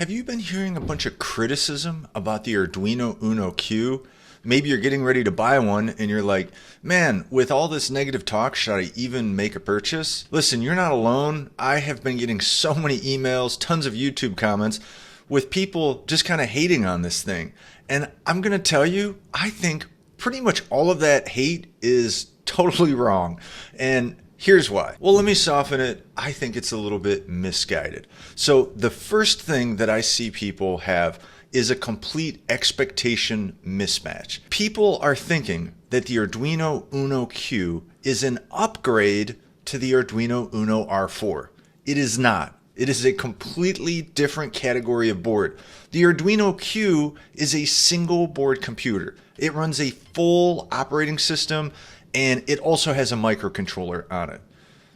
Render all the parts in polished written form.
Have you been hearing a bunch of criticism about the Arduino Uno Q? Maybe you're getting ready to buy one and you're like, man, with all this negative talk, should I even make a purchase? Listen, you're not alone. I have been getting so many emails, tons of YouTube comments with people just kind of hating on this thing. And I'm going to tell you, I think pretty much all of that hate is totally wrong. And here's why. Well, let me soften it. I think it's a little bit misguided. So the first thing that I see people have is a complete expectation mismatch. People are thinking that the Arduino Uno Q is an upgrade to the Arduino Uno R4. It is not. It is a completely different category of board. The Arduino Q is a single board computer. It runs a full operating system and it also has a microcontroller on it.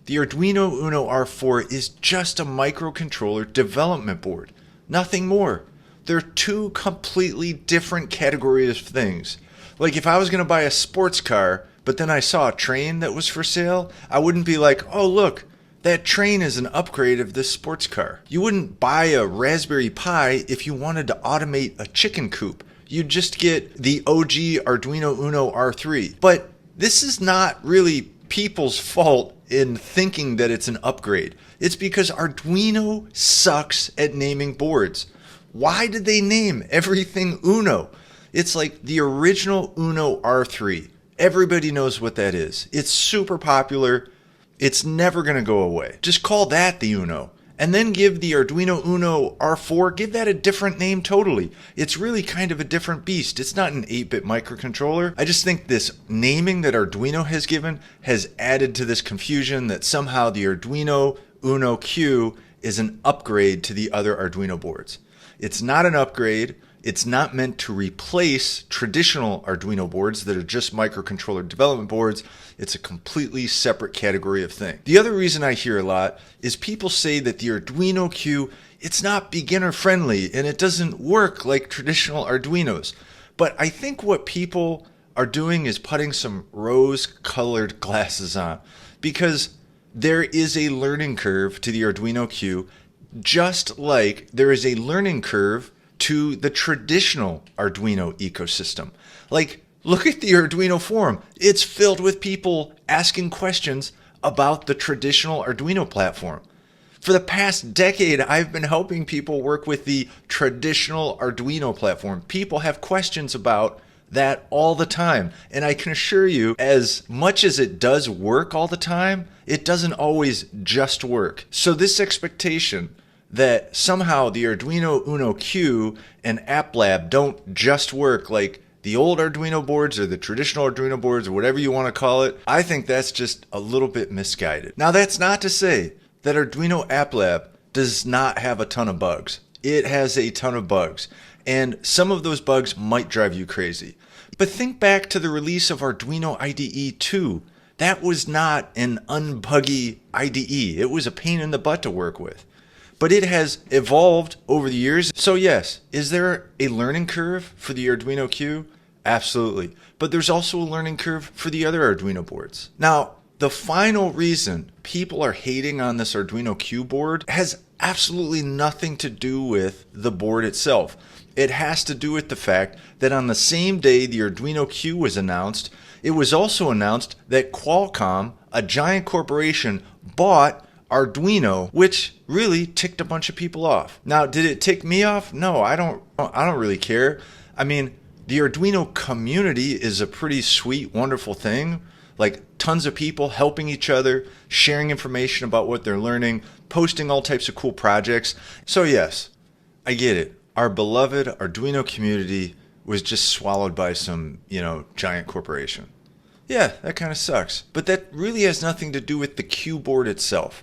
The Arduino Uno R4 is just a microcontroller development board, nothing more. They're two completely different categories of things. Like if I was going to buy a sports car, but then I saw a train that was for sale, I wouldn't be like, oh look, that train is an upgrade of this sports car. You wouldn't buy a Raspberry Pi if you wanted to automate a chicken coop. You'd just get the OG Arduino Uno R3. But this is not really people's fault in thinking that it's an upgrade. It's because Arduino sucks at naming boards. Why did they name everything Uno? It's like the original Uno R3. Everybody knows what that is. It's super popular. It's never going to go away. Just call that the Uno. And then give the Arduino Uno R4, give that a different name totally. It's really kind of a different beast. It's not an 8-bit microcontroller. I just think this naming that Arduino has given has added to this confusion that somehow the Arduino Uno Q is an upgrade to the other Arduino boards. It's not an upgrade. It's not meant to replace traditional Arduino boards that are just microcontroller development boards. It's a completely separate category of thing. The other reason I hear a lot is people say that the Arduino Q, it's not beginner friendly and it doesn't work like traditional Arduinos. But I think what people are doing is putting some rose-colored glasses on because there is a learning curve to the Arduino Q, just like there is a learning curve to the traditional Arduino ecosystem. Like, look at the Arduino forum. It's filled with people asking questions about the traditional Arduino platform. For the past decade, I've been helping people work with the traditional Arduino platform. People have questions about that all the time. And I can assure you, as much as it does work all the time, it doesn't always just work. So this expectation that somehow the Arduino Uno Q and AppLab don't just work like the old Arduino boards or the traditional Arduino boards or whatever you want to call it, I think that's just a little bit misguided. Now that's not to say that Arduino AppLab does not have a ton of bugs. It has a ton of bugs, and some of those bugs might drive you crazy. But think back to the release of Arduino IDE 2. That was not an unbuggy IDE. It was a pain in the butt to work with. But it has evolved over the years. So yes, is there a learning curve for the Arduino Q? Absolutely. But there's also a learning curve for the other Arduino boards. Now, the final reason people are hating on this Arduino Q board has absolutely nothing to do with the board itself. It has to do with the fact that on the same day the Arduino Q was announced, it was also announced that Qualcomm, a giant corporation, bought Arduino, which really ticked a bunch of people off. Now, did it tick me off? No, I don't really care. I mean, the Arduino community is a pretty sweet, wonderful thing. Like tons of people helping each other, sharing information about what they're learning, posting all types of cool projects. So yes, I get it. Our beloved Arduino community was just swallowed by some, giant corporation. Yeah, that kind of sucks. But that really has nothing to do with the Q board itself.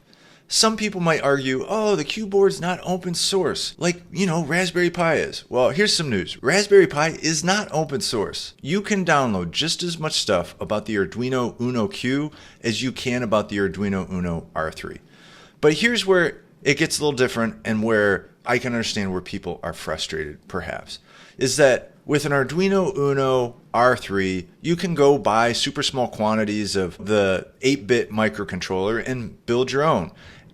Some people might argue, oh, the Q board's not open source, like, Raspberry Pi is. Well, here's some news. Raspberry Pi is not open source. You can download just as much stuff about the Arduino Uno Q as you can about the Arduino Uno R3. But here's where it gets a little different and where I can understand where people are frustrated, perhaps, is that with an Arduino Uno R3, you can go buy super small quantities of the 8-bit microcontroller and build your own.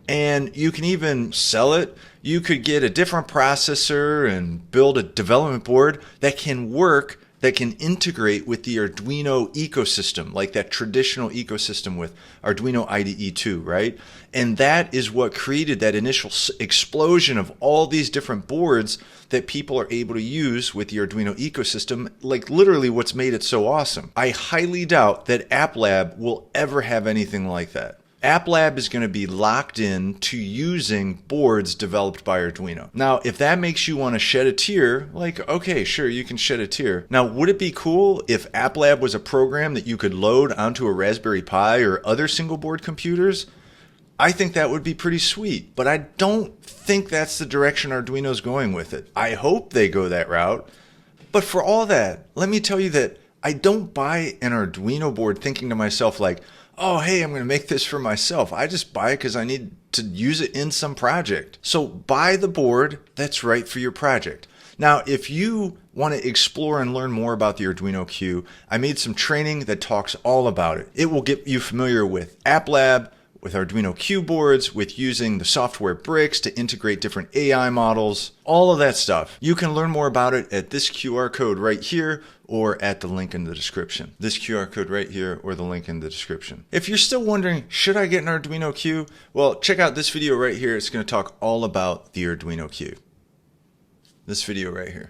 And you can even sell it You could get a different processor and build a development board that can work, that can integrate with the Arduino ecosystem, like that traditional ecosystem with Arduino IDE 2, right? And that is what created that initial explosion of all these different boards that people are able to use with the Arduino ecosystem, like literally what's made it so awesome. I highly doubt that App Lab will ever have anything like that. App Lab is going to be locked in to using boards developed by Arduino. Now, if that makes you want to shed a tear, like, okay, sure, you can shed a tear. Now, would it be cool if App Lab was a program that you could load onto a Raspberry Pi or other single board computers? I think that would be pretty sweet, but I don't think that's the direction Arduino's going with it. I hope they go that route. But for all that, let me tell you that I don't buy an Arduino board thinking to myself like, oh, hey, I'm going to make this for myself. I just buy it because I need to use it in some project. So buy the board that's right for your project. Now, if you want to explore and learn more about the Arduino Q, I made some training that talks all about it. It will get you familiar with App Lab, with Arduino Q boards, with using the software bricks to integrate different AI models, all of that stuff. You can learn more about it at this QR code right here or at the link in the description. This QR code right here or the link in the description. If you're still wondering, should I get an Arduino Q? Well, check out this video right here. It's going to talk all about the Arduino Q. This video right here.